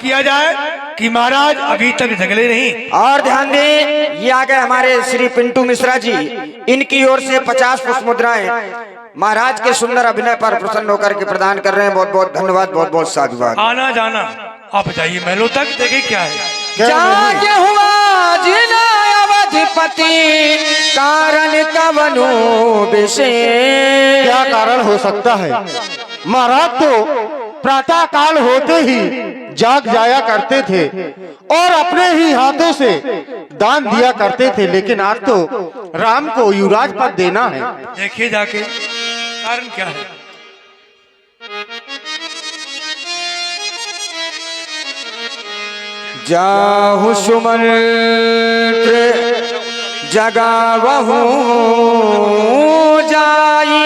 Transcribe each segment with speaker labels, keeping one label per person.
Speaker 1: किया जाए कि महाराज अभी तक जगले नहीं।
Speaker 2: और ध्यान दें, ये आ गए हमारे श्री पिंटू मिश्रा जी, इनकी ओर से 50 पुष्प मुद्राएं महाराज के सुंदर अभिनय पर प्रसन्न होकर के प्रदान कर रहे हैं। बहुत बहुत धन्यवाद, बहुत बहुत साधुवाद।
Speaker 1: आना जाना आप जाइए महलों तक, देखे क्या है।
Speaker 2: जागे हुआ जिना अवधिपति कारण कवनो विशेष।
Speaker 3: क्या कारण हो सकता है? महाराज तो प्रातः काल होते ही जाग जाया करते थे और अपने ही हाथों से दान दिया करते थे, लेकिन आज तो राम को युवराज पद देना है।
Speaker 1: देखिए जाके कारण क्या है।
Speaker 2: जाहु सुमंत्र जगावहु जाई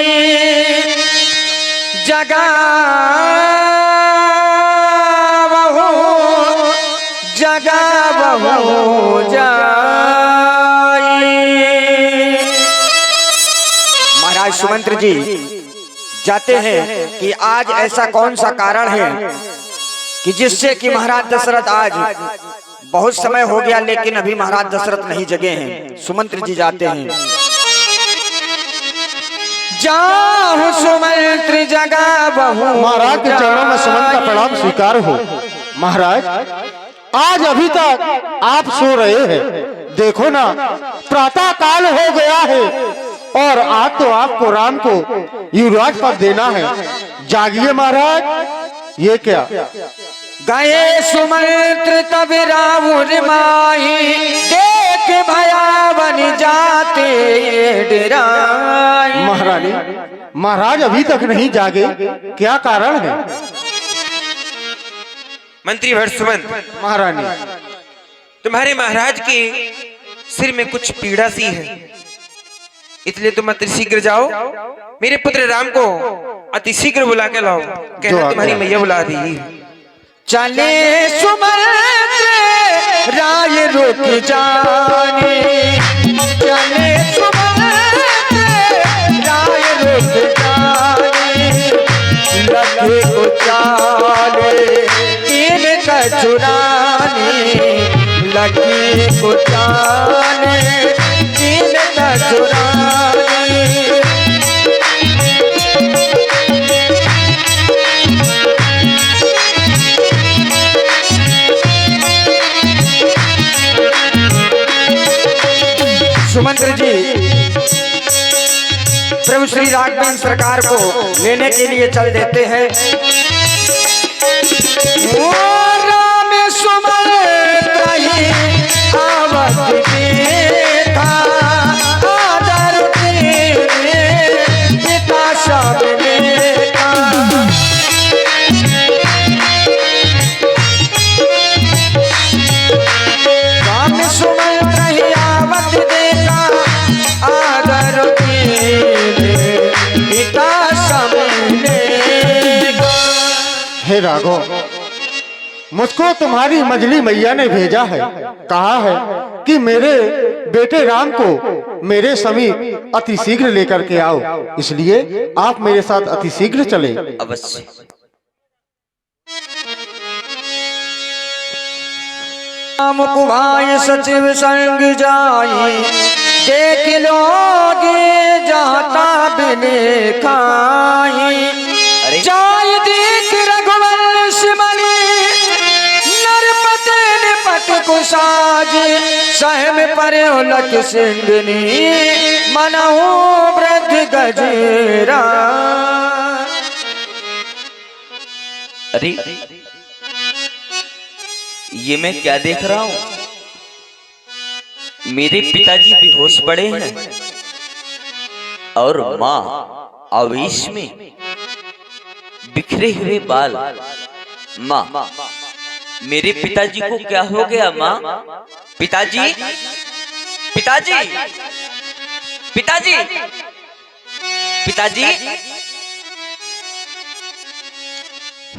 Speaker 2: जगावहु जाई। महाराज सुमंत्र जी जाते हैं कि आज ऐसा कौन सा कारण है कि जिससे कि महाराज दशरथ आज बहुत समय हो गया लेकिन अभी महाराज दशरथ नहीं जगे हैं। सुमंत्र जी जाते हैं। जाहु सुमंत्र जगावहु।
Speaker 3: महाराज के चरणों में सुमंत का प्रणाम स्वीकार हो। महाराज आज अभी तक आप सो रहे हैं, देखो ना प्रातः काल हो गया है और आज तो आपको राम को युवराज पद देना है। जागिए महाराज। ये क्या?
Speaker 2: गए सुमंत्र तब रावण माही देख भयावन जाते डेराई।
Speaker 3: महारानी, महाराज अभी तक नहीं जागे, क्या कारण है?
Speaker 4: मंत्री भट्ट सुमंत,
Speaker 3: महारानी,
Speaker 4: तुम्हारे महाराज के सिर में कुछ पीड़ा सी है, इसलिए तुम अति शीघ्र जाओ, मेरे पुत्र राम को अति शीघ्र बुला के लाओ। कहना तुम्हारी मैया बुला रही है।
Speaker 2: चले सुमंत्र राय रुक जाने, चले सुमंत्र राय रुक जाने। लगे को चाले तीन कछुराने, लगे को चाले तीन कछुराने। सुमंत्र जी प्रभु श्री राघवेंद्र सरकार को लेने के लिए चल देते हैं। ओ राम सुमंत्र ही आवत देखा, आदर तेरे पिता सब देखा। राम सुमंत्र ही आवत देखा, आदर तेरे पिता सब देखा।
Speaker 3: हे राघव, मुझको तुम्हारी मजली मैया ने भेजा है, कहा है कि मेरे बेटे राम को मेरे समीप अति शीघ्र लेकर के आओ, इसलिए आप मेरे साथ अति शीघ्र चले।
Speaker 4: अवश्य।
Speaker 2: राम कुभाय सचिव संग जाई, देख लोगे जाता बिने खाई। जाय देख रघुवंश मणि नरपते निपट कुसाज, सहम परे लख सिंधनी मनहु वृद्ध गजेरा।
Speaker 5: अरे ये मैं क्या देख रहा हूं? मेरे पिताजी बेहोश पड़े हैं और मां आवेश में, बिखरे हुए बाल। मां, मेरे पिताजी को क्या हो गया? मां, पिताजी, पिताजी, पिताजी, पिताजी।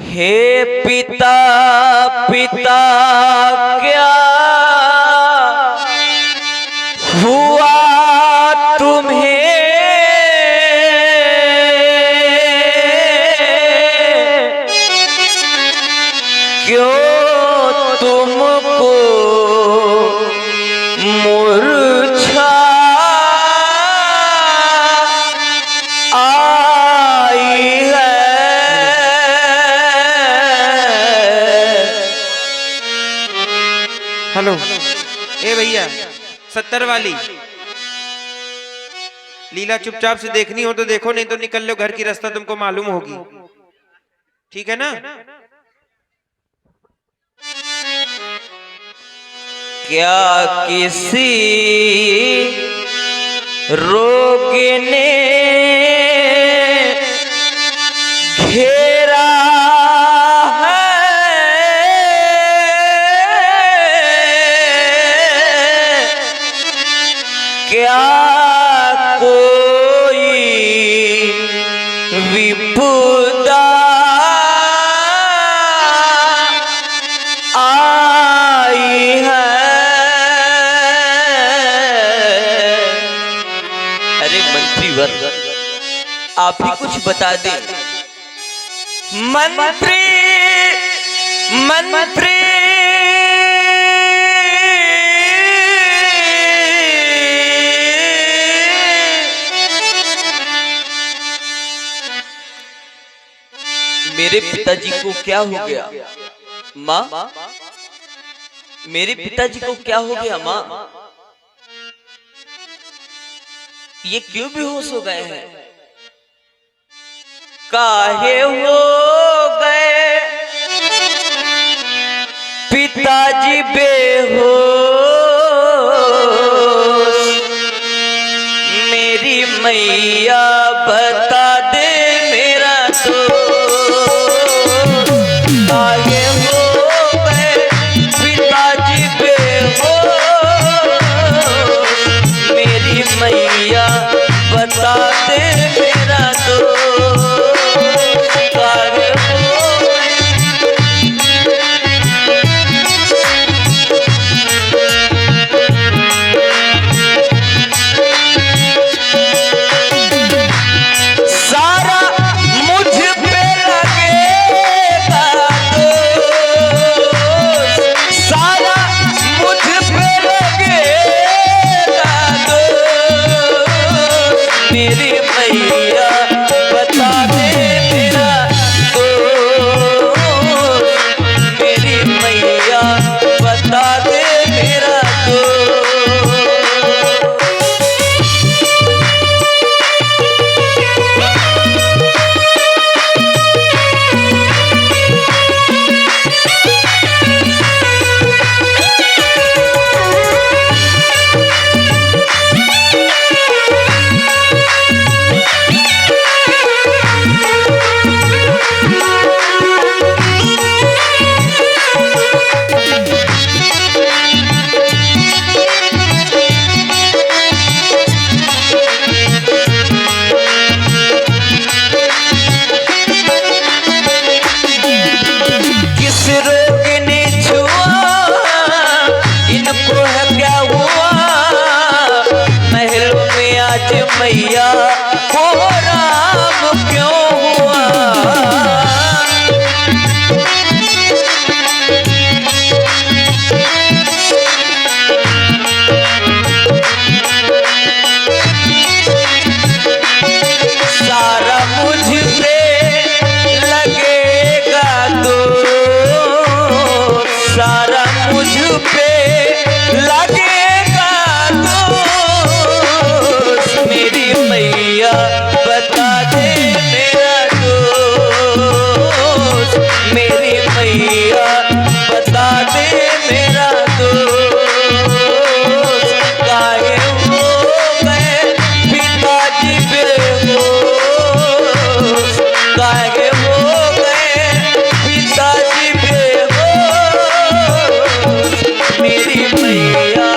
Speaker 5: हे पिता, पिता क्या हुआ तुम्हें? क्यों तुमको मूर्छा आई है।
Speaker 4: हेलो, ए भैया 70 वाली लीला चुपचाप से देखनी हो तो देखो, नहीं तो निकल लो घर की रास्ता, तुमको मालूम होगी, ठीक है ना?
Speaker 5: क्या किसी रोग ने घेरा क्या कोई विपदा आई है। अरे मंत्रीवर, आप ही कुछ बता दें। मंत्री मंत्री मेरे पिताजी को क्या हो गया? माँ, मेरे पिताजी को क्या हो गया? माँ, ये क्यों बेहोश हो गए हैं? काहे हो गए पिताजी बेहोश? मेरी मैया बता दे मेरा दोस्त। काहे हो गए पिताजी बेहोश? मेरी मैया बता दे मेरा दोस्त। काहे हो गए सारा मुझ पे लगेगा दोष, सारा मुझ पे लगेगा दोष। मेरी मैया बता दे मेरा दोष। मेरी मैया बता दे मेरा दोष। किस रोग ने छुआ इनको है क्या हुआ? महलों में आज मैया हो राम क्यों हुआ? सारा मुझ पे लगेगा दोष, सारा मुझ पे लगेगा दोष। मेरी मैया बता दे मेरा दोष। मेरी मैया बता दे मेरा दोष। काहे हो गए पिताजी बेहोश? काहे हो गए पिताजी बेहोश? मेरी मैया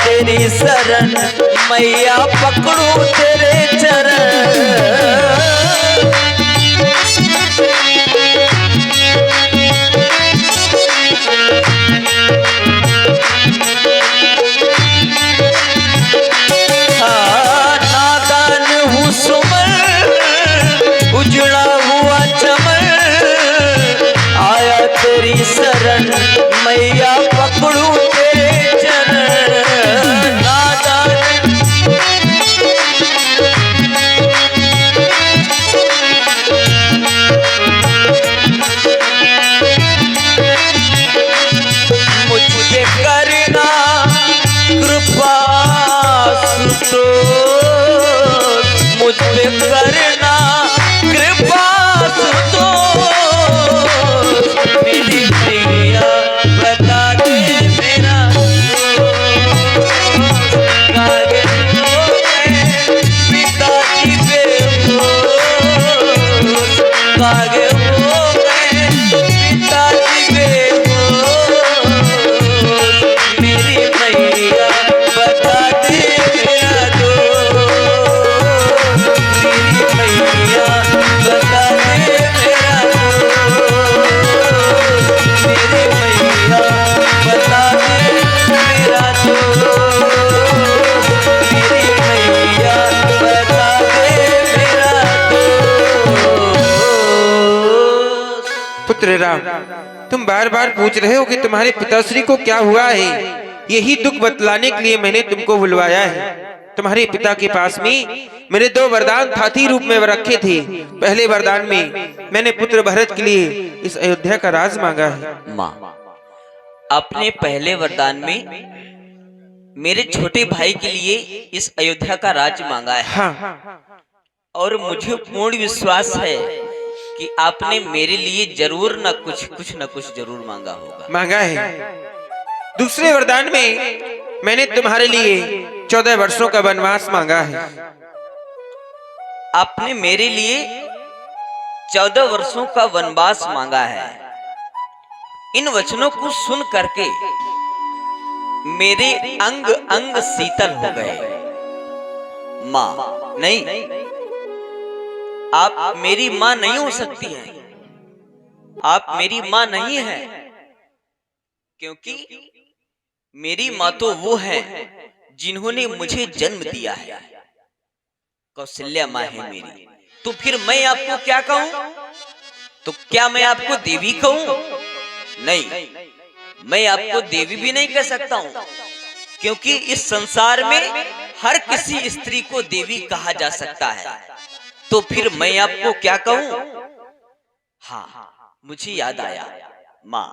Speaker 5: तेरी शरण, मैया पकड़ू तेरे चरण। उजड़ा हुआ चमन, आया तेरी शरण, मैया पकड़ू तेरे चरण। नादान मुझ पे करना कृपा सुतो, मुझ पे करना कृपा सुतो। मेरी मैया बता दे मेरा कागे हो गए पिताजी बेहोश, कागे हो गए पिताजी बेहोश। मेरी मैया बता दे मेरा दोस्त, मेरी मैया बता दे मेरा दोस्त, मेरी मैया बता दे मेरा दोस्त, मेरी मैया बता दे मेरा दोस्त।
Speaker 4: पुत्र राम, तुम बार बार पूछ रहे हो कि तुम्हारे पिताश्री को क्या हुआ है। यही दुख बतलाने के लिए मैंने तुमको बुलवाया है। तुम्हारे पिता के पास में मेरे 2 वरदान हाथी रूप में रखे थे। पहले वरदान में मैंने पुत्र भरत के लिए इस अयोध्या का राज मांगा है।
Speaker 5: माँ, अपने पहले वरदान में मेरे छोटे भाई के लिए इस अयोध्या का राज मांगा है।
Speaker 4: हाँ,
Speaker 5: और मुझे पूर्ण विश्वास है कि आपने मेरे लिए जरूर न कुछ जरूर मांगा होगा।
Speaker 4: मांगा है। दूसरे वरदान में मैंने तुम्हारे लिए 14 वर्षों का वनवास मांगा है।
Speaker 5: आपने मेरे लिए 14 वर्षों का वनवास मांगा है। इन वचनों को सुन करके मेरे अंग अंग शीतल हो गए। माँ नहीं, आप मेरी माँ नहीं हो सकती हैं। आप मेरी माँ नहीं है, क्योंकि मेरी माँ तो वो है जिन्होंने मुझे जन्म दिया है। कौशल्या माँ है मेरी। तो फिर मैं आपको क्या कहूं? तो क्या मैं आपको देवी कहूं? नहीं, मैं आपको देवी भी नहीं कह सकता हूं, क्योंकि इस संसार में हर किसी स्त्री को देवी कहा जा सकता है। तो फिर मैं आपको क्या कहूं? हाँ, मुझे याद आया। माँ,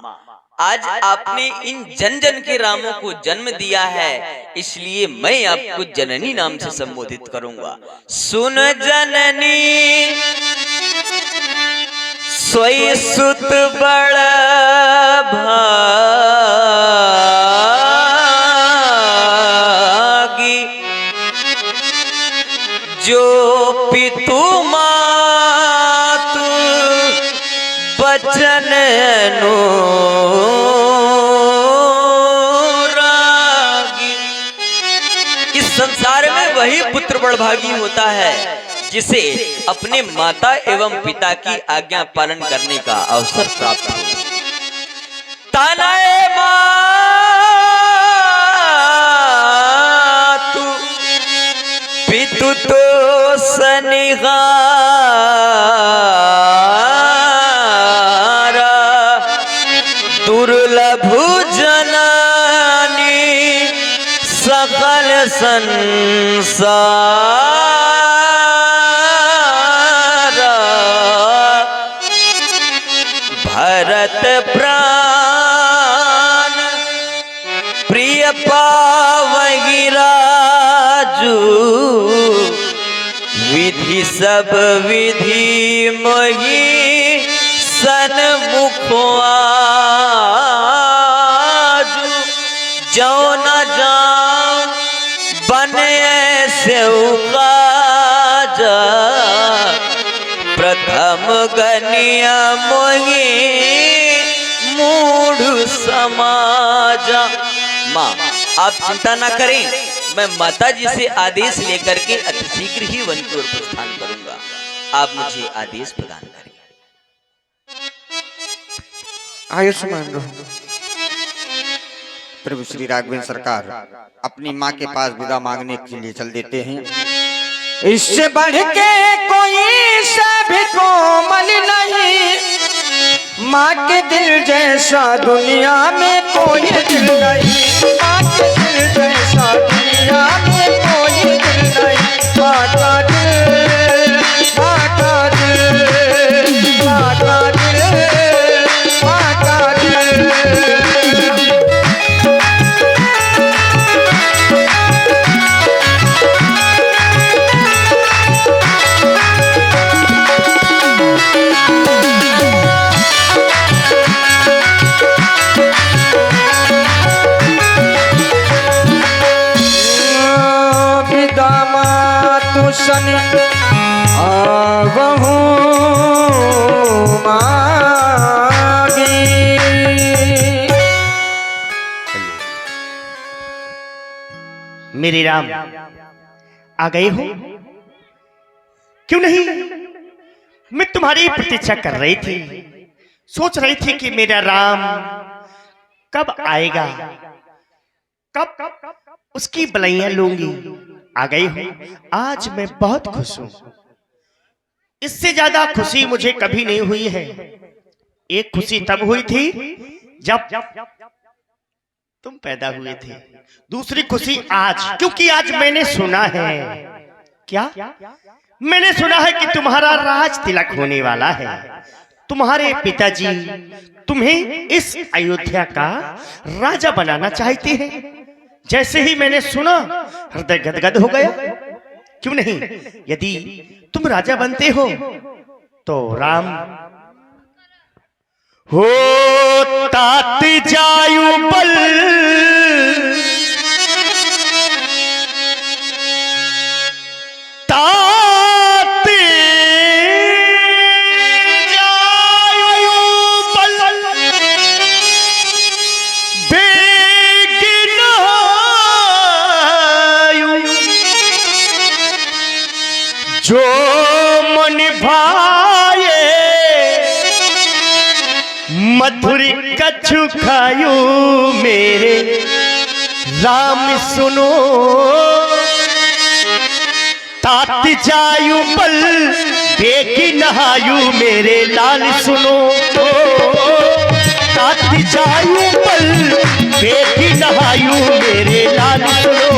Speaker 5: आज आपने इन जन जन के रामों को जन्म दिया है, इसलिए मैं आपको जननी नाम से संबोधित करूंगा। सुन जननी सोई सुत बड़ भागी, जो पितु मातु बचन अनुरागी। इस संसार में वही पुत्र बड़भागी होता है जिसे अपने माता एवं पिता की आज्ञा पालन करने का अवसर प्राप्त हो। तानाए मातु पितु तो सनिहारा, दुर्लभ जननी सकल संसार। भरत प्राण प्रिय पावहि राजू, विधि सब विधि मोहि सन्मुखो आजू। जो न जाऊं बने से उकाजा, प्रथम गनिया मोहि मूढ़ समाजा। माँ, आप चिंता ना करें, मैं माता जी से आदेश लेकर के अतिशीघ्र ही वन की ओर प्रस्थान करूंगा। आप मुझे आदेश प्रदान करें।
Speaker 2: आयुष्मान रहो। प्रभु श्री राघवेंद्र सरकार अपनी माँ के पास विदा मांगने के लिए चल देते हैं। इससे बढ़ के कोई सभी कोमल नहीं, माँ के दिल जैसा दुनिया में कोई दिल नहीं। माँ के दिल जैसा दुनिया में कोई दिल नहीं। माँ का दिल, माँ का दिल, माँ का दिल, माँ का दिल। सन आवहूं मागी।
Speaker 6: मेरे राम आ गए हो? क्यों नहीं? मैं तुम्हारी प्रतीक्षा कर रही थी, सोच रही थी कि मेरा राम कब आएगा, कब उसकी बलैया लूंगी। आ गई हूं, आज मैं बहुत खुश हूं। इससे ज्यादा खुशी मुझे कभी नहीं हुई है। एक खुशी तब हुई थी जब तुम पैदा हुए थे, दूसरी खुशी आज, क्योंकि आज मैंने सुना है। क्या? मैंने सुना है कि तुम्हारा राज तिलक होने वाला है। तुम्हारे पिताजी तुम्हें इस अयोध्या का राजा बनाना चाहते हैं। जैसे ही मैंने सुना हृदय गदगद हो गया। क्यों नहीं? यदि तुम राजा बनते हो तो राम हो तात जायु बल, तात जायु बल, बेगिन जो मन भाए, मधुर कछु खायु मेरे राम सुनो। तात जायु बल बेगी नहायु मेरे लाल सुनो। तात जायु बल बेगी नहायु मेरे लाल सुनो।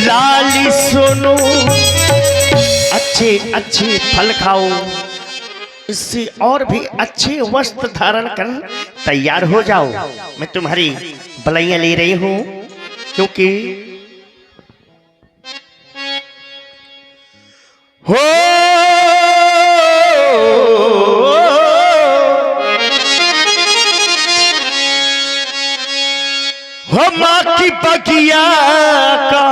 Speaker 6: लाली सुनो, अच्छे अच्छे फल खाओ, इससे और भी अच्छे वस्त्र धारण कर तैयार हो जाओ। मैं तुम्हारी बलैया ले रही हूं, क्योंकि हो माँ की बगिया का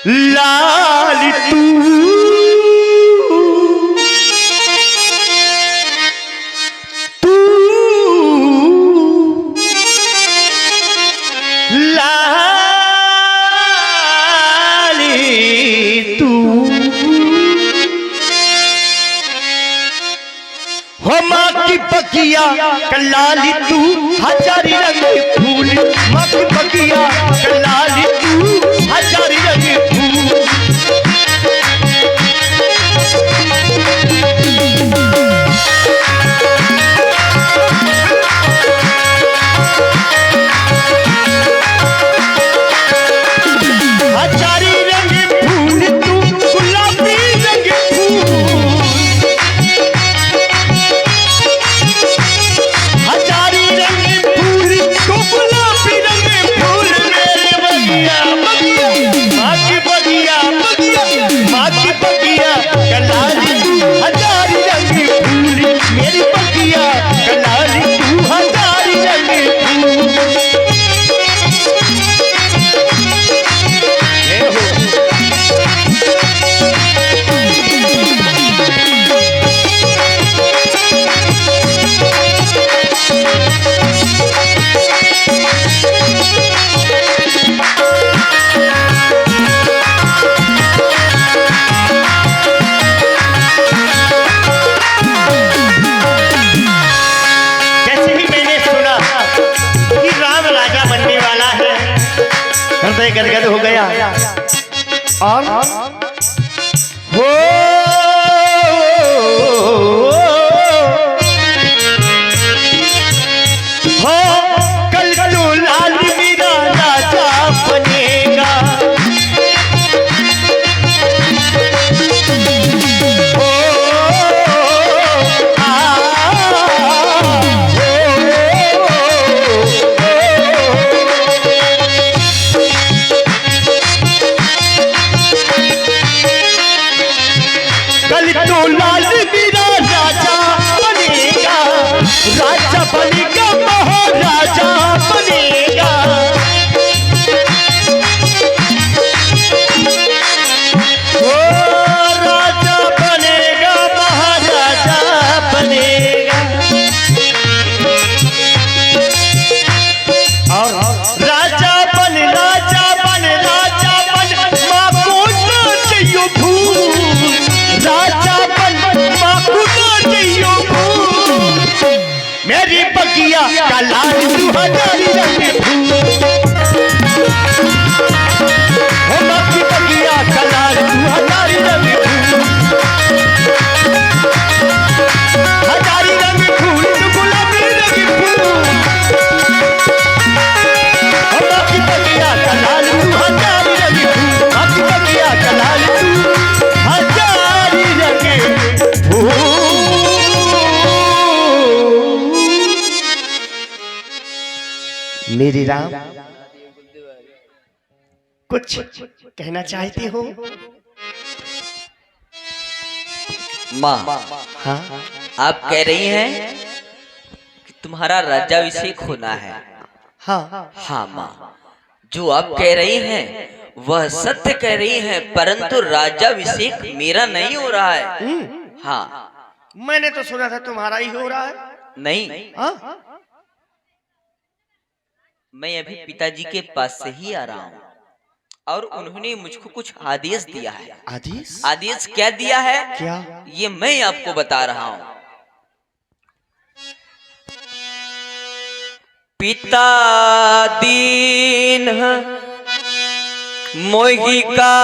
Speaker 6: लाल तू, तू लाली तू, हो माँ की बगिया कलाली तू, हजारी रंग फूल। माँ की बगिया कलाली तू, हजारी रंग फूल। हृदय गदगद हो गया। और हो कल तो लाल मेरा राजा बनेगा। कल तो लाल मेरा राजा बनेगा, राजा बनेगा, महाराजा बनेगा। ओ राजा बनेगा, महाराजा बनेगा। और राजा बन, राजा बन, राजा बन, माँ को ना चाहिए भूल। राजा बन, माँ को ना चाहिए भूल। मेरी बगिया का लाल सुहानी रंग फूल। ओ माँ की बगिया का लाल सुहानी रंग फूल। हजारी रंग फूल, तो गुलाबी रंग फूल। ओ माँ की बगिया का लाल सुहानी रंग फूल। माँ की बगिया का लाल सुहानी रंग फूल। मेरी राम, कुछ कहना चाहते हो?
Speaker 5: माँ,
Speaker 6: हाँ
Speaker 5: आप कह रही हैं कि तुम्हारा राज्याभिषेक होना है।
Speaker 6: हाँ
Speaker 5: हाँ माँ, जो आप कह रही हैं वह सत्य कह रही हैं, परंतु राज्याभिषेक मेरा नहीं हो रहा है। हाँ,
Speaker 6: मैंने तो सुना था तुम्हारा ही हो रहा है।
Speaker 5: नहीं,
Speaker 6: हाँ
Speaker 5: मैं अभी पिताजी के पास से ही आ रहा हूँ और उन्होंने मुझको कुछ आदेश दिया है।
Speaker 6: आदेश?
Speaker 5: आदेश क्या दिया है?
Speaker 6: क्या?
Speaker 5: ये मैं आपको बता रहा हूँ। पिता दीन मोगी का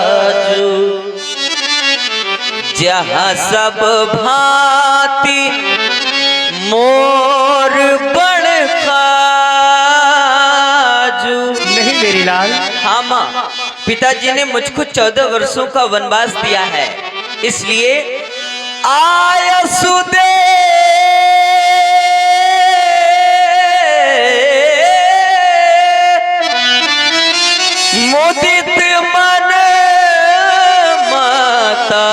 Speaker 5: राजू, जहाँ सब भांति मोर बड़ काजू।
Speaker 6: नहीं मेरी लाल।
Speaker 5: हाँ माँ, पिताजी ने मुझको 14 वर्षों का वनवास दिया है, इसलिए आया सुदे मुदित मन माता।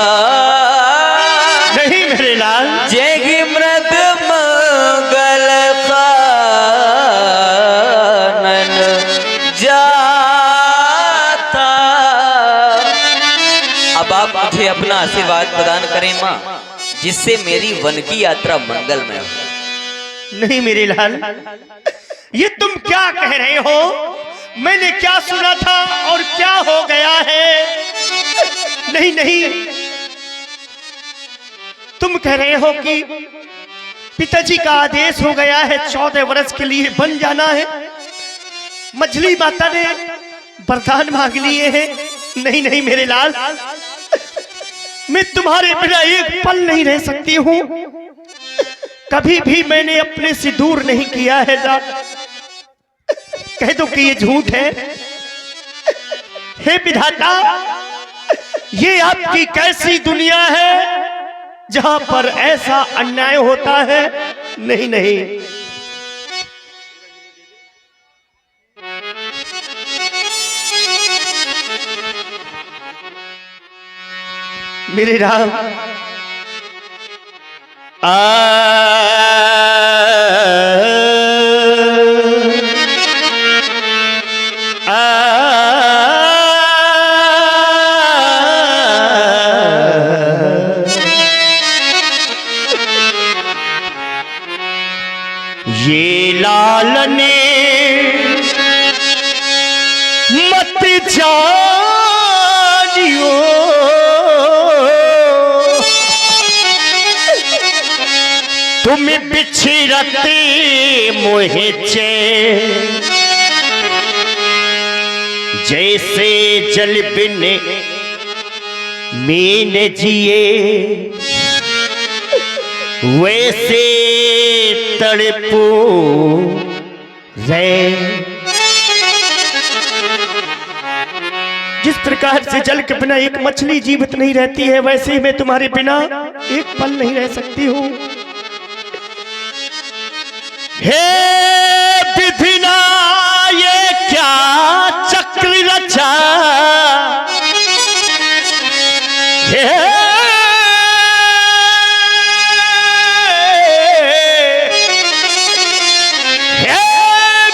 Speaker 6: नहीं मेरे लाल।
Speaker 5: जय मृद मंगल कानन जाता। अब आप मुझे अपना आशीर्वाद प्रदान करें माँ, जिससे मेरी वन की यात्रा मंगलमय हो।
Speaker 6: नहीं मेरे लाल, ये तुम क्या कह रहे हो? मैंने क्या सुना था और क्या हो गया है? नहीं नहीं, तुम कह रहे हो कि पिताजी का आदेश हो गया है, 14 वर्ष के लिए बन जाना है। मछली माता ने वरदान मांग लिए हैं। नहीं नहीं मेरे लाल, मैं तुम्हारे बिना एक पल नहीं रह सकती हूँ। कभी भी मैंने अपने से दूर नहीं किया है। कह दो कि ये झूठ है। हे विधाता, ये आपकी कैसी दुनिया है जहां पर ऐसा अन्याय होता है? नहीं नहीं, मेरे राम। ये लालने मत जानियो, तुम बिछ छिरते मोहे चैन, जैसे जल बिन मीन जिए, वैसे तड़पो रे। जिस प्रकार से जल के बिना एक मछली जीवित नहीं रहती है, वैसे ही मैं तुम्हारे बिना एक पल नहीं रह सकती हूँ। हे विधिना ये क्या चक्र रचा, हे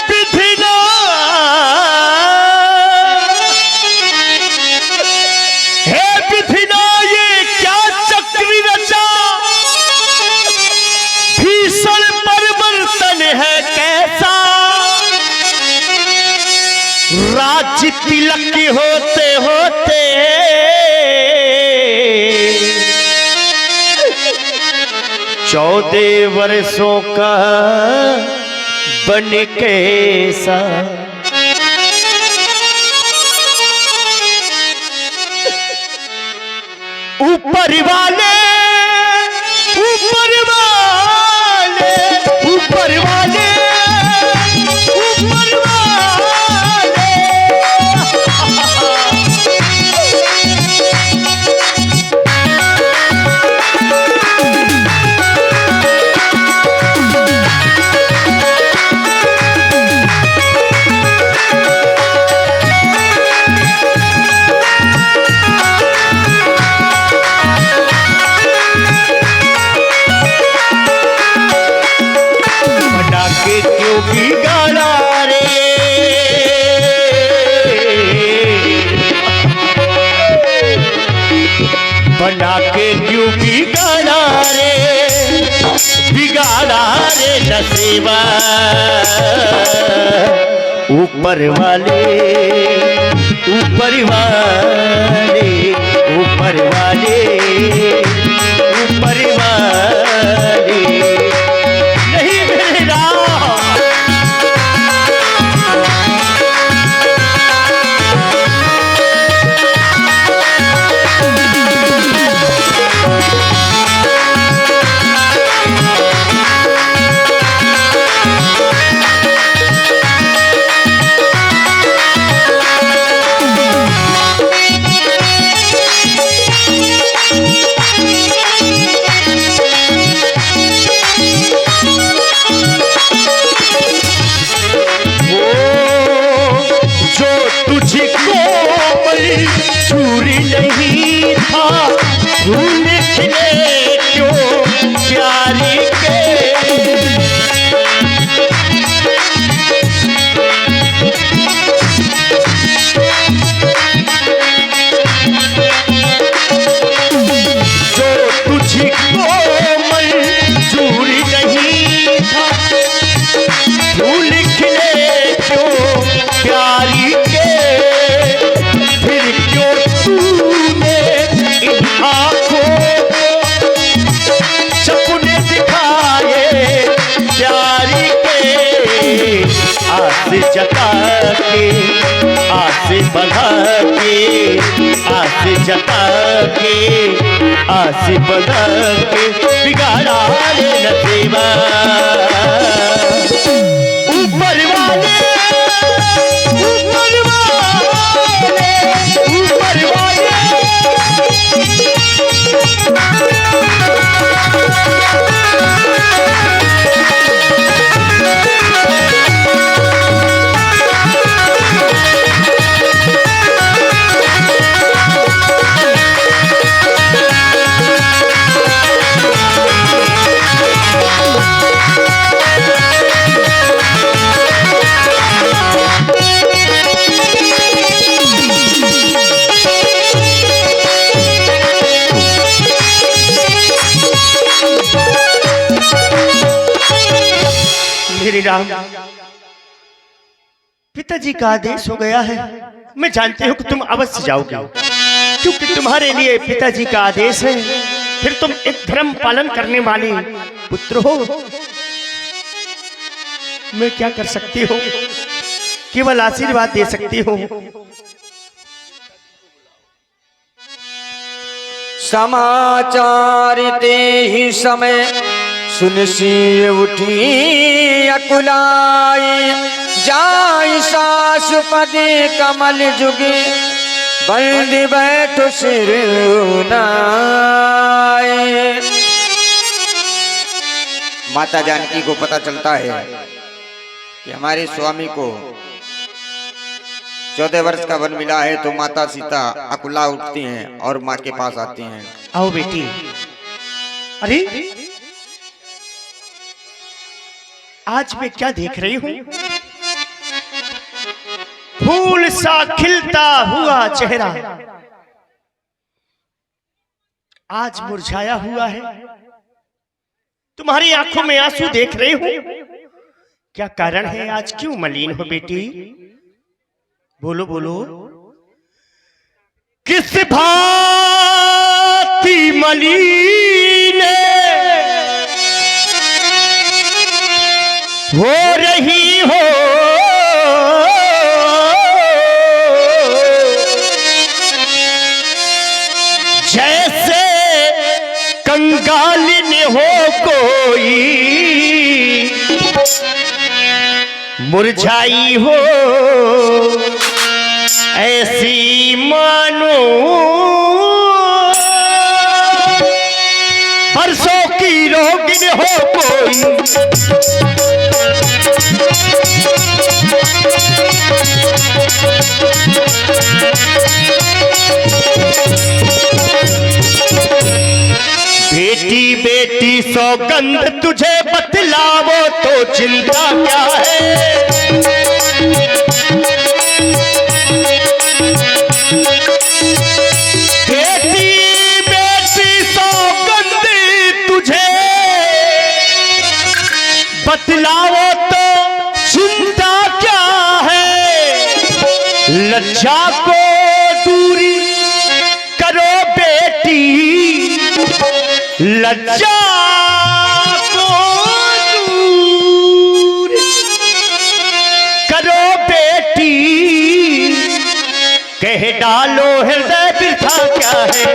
Speaker 6: विधिना, हे विधिना ये क्या चक्र रचा, भीषण परिवर्तन है कैसा, राज्य तिलक होते होते 14 वर्षों का बन कैसा। ऊपर वाले, ऊपर वाले, ऊपर वाले, ऊपर वाले, बना के क्यों बिगाड़ा रे, बना के क्यों बिगाड़ा रे, बिगाड़ा रे नसीबा। ऊपर वाले, ऊपर वाले, ऊपर वाले, ऊपर वाले, नहीं मेरे राम। चूरी नहीं था, फूल खिले क्यों प्यारी के, जो तुझको मंजूरी नहीं था, फूल खिले क्यों प्यारी के, फिर क्यों तूने इन आँखों सपने दिखाए प्यारी के, आस जता के, आस बढ़ा के, आस जता के, आस बढ़ा के, बिगाड़ा रे नसीबा। ऊपर वाले, ऊपर वाले, ऊपर वाले, मेरे राम, पिताजी का आदेश हो गया है। मैं जानती हूँ कि तुम अवश्य जाओगे, क्योंकि तुम्हारे लिए पिताजी का आदेश है। फिर तुम एक धर्म पालन करने वाले पुत्र हो, मैं क्या कर सकती हूँ, केवल आशीर्वाद दे सकती हूँ।
Speaker 2: समाचार ते ही समय सुन सी उठी अकुलाई, जाई सासु पदे कमल जुगे बंद बैठो सिर नाए। माता जानकी को पता चलता है कि हमारे स्वामी को 14 वर्ष का वन मिला है, तो माता सीता अकुला उठती हैं और माँ के पास आती हैं।
Speaker 6: आओ बेटी। अरे आज मैं क्या देख रही हूँ, फूल सा खिलता हुआ चेहरा आज मुरझाया हुआ है। तुम्हारी आंखों में आंसू देख रही हूँ, क्या कारण है, आज क्यों मलिन हो बेटी? बोलो बोलो। किस भांति मलिन हो रही हो, जैसे कंगालिन हो कोई मुरझाई हो, ऐसी मानो बरसों की रोगिन हो कोई। बेटी बेटी सौगंध तुझे बतलावो तो चिंता क्या है। बेटी बेटी सौगंध तुझे बतलावो तो चिंता क्या है। लज्जा को दूरी करो बेटी, लज्जा को दूर करो बेटी, कह डालो हृदय बिरथा क्या है।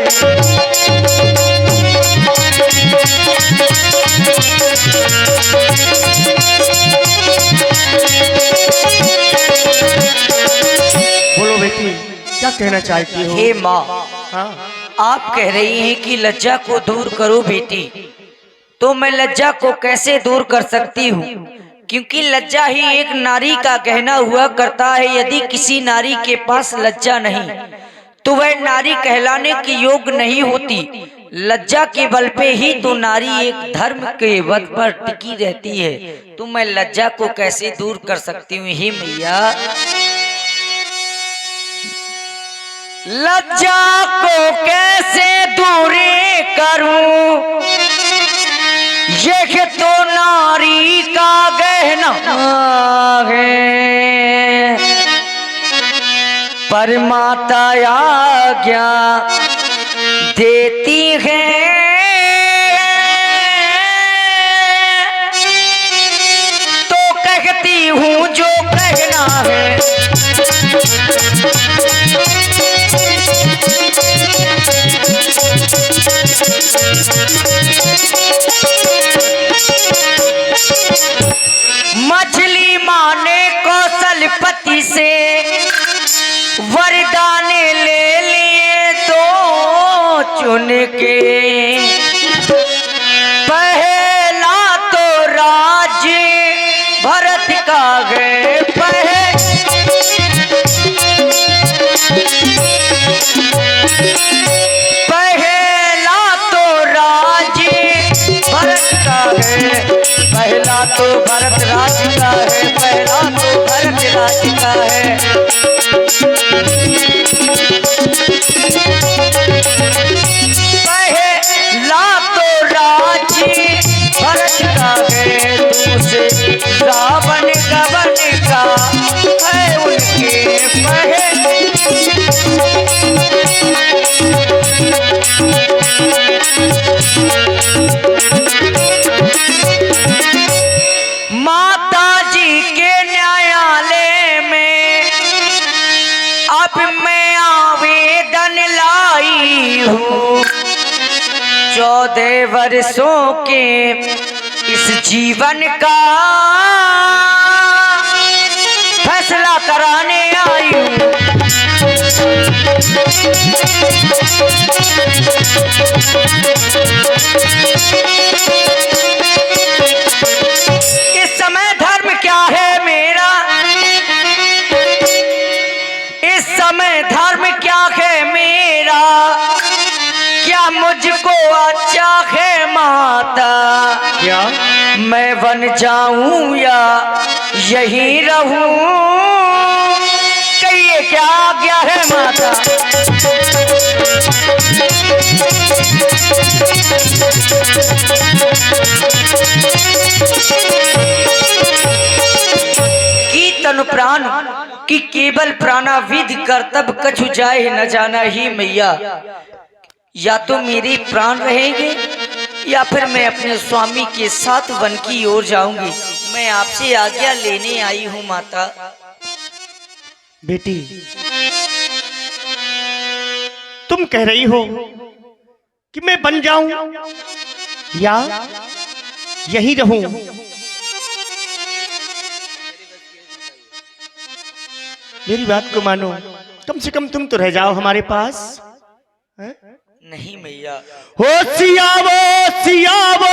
Speaker 6: बोलो बेटी, क्या कहना चाहती हो?
Speaker 7: हे माँ,
Speaker 6: हाँ?
Speaker 7: आप कह रही हैं कि लज्जा को दूर करो बेटी, तो मैं लज्जा को कैसे दूर कर सकती हूँ, क्योंकि लज्जा ही एक नारी का गहना हुआ करता है। यदि किसी नारी के पास लज्जा नहीं तो वह नारी कहलाने की योग्य नहीं होती। लज्जा के बल पे ही तो नारी एक धर्म के वध पर टिकी रहती है। तो मैं लज्जा को कैसे दूर कर सकती हूँ हे मैया? लज्जा को कैसे दूरी करूं, ये तो नारी का गहना है। पर माता आज्ञा देती है, तो कहती हूँ जो कहना है। मछली माने कौशलपति से वरदान ले लिए तो चुन के। पहला तो राज्य भरत का है, पहला तो राज्य भरत का है, पहला तो भरत राज का है, पहला तो भरत राज का है। पहला तो राज भरत का है, दूसरे रावण गवन का है उनके माता जी आई हूँ। 14 वर्षों के इस जीवन का फैसला कराने आई हूँ। इस समय धर्म क्या है मेरा, इस समय धर्म क्या है मेरा, क्या मुझको अच्छा है माता,
Speaker 6: क्या
Speaker 7: मैं बन जाऊं या यहीं रहूं, कहिए क्या आज्ञा है माता। की तनु प्राण की केवल प्राणाविध कर्तव्य कछु जाए न जाना ही मैया। या तो मेरे प्राण रहेंगे या फिर मैं अपने स्वामी के साथ वन की ओर जाऊंगी। मैं आपसे आज्ञा लेने आई हूँ माता।
Speaker 6: बेटी, तुम कह रही हो कि मैं बन जाऊं या यहीं रहूं। मेरी बात को मानो, कम से कम तुम तो रह जाओ हमारे पास।
Speaker 7: नहीं मैया।
Speaker 6: हो सियावो सियावो